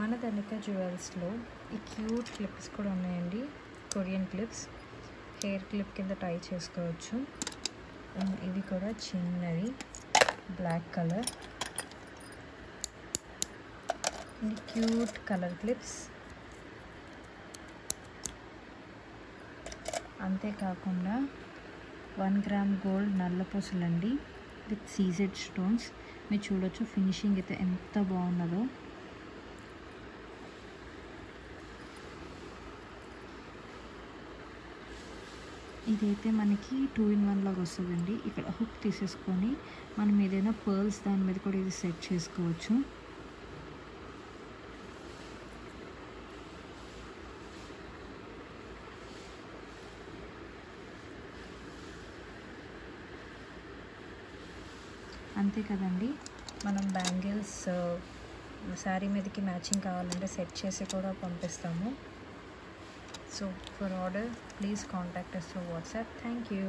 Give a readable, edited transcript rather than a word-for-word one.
మన ధనిక జ్యువెల్స్లో ఈ క్యూట్ క్లిప్స్ కూడా ఉన్నాయండి. కొరియన్ క్లిప్స్ హెయిర్ క్లిప్ కింద టై చేసుకోవచ్చు. ఇవి కూడా చిన్నవి బ్లాక్ కలర్. ఇది క్యూట్ కలర్ క్లిప్స్. అంతేకాకుండా 1 గ్రామ్ గోల్డ్ నల్లపూసలండి విత్ సీజెడ్ స్టోన్స్. మీరు చూడొచ్చు ఫినిషింగ్ అయితే ఎంత బాగున్నదో. ఇదైతే మనకి 2-in-1 లాగా వస్తుందండి. ఇక్కడ హుక్ తీసేసుకొని మనం ఏదైనా పర్ల్స్ దాని మీద కూడా ఇది సెట్ చేసుకోవచ్చు. అంతే కదండి, మనం బ్యాంగిల్స్ శారీ మీదకి మ్యాచింగ్ కావాలంటే సెట్ చేసి కూడా పంపిస్తాము. So for order, please contact us through WhatsApp. Thank you.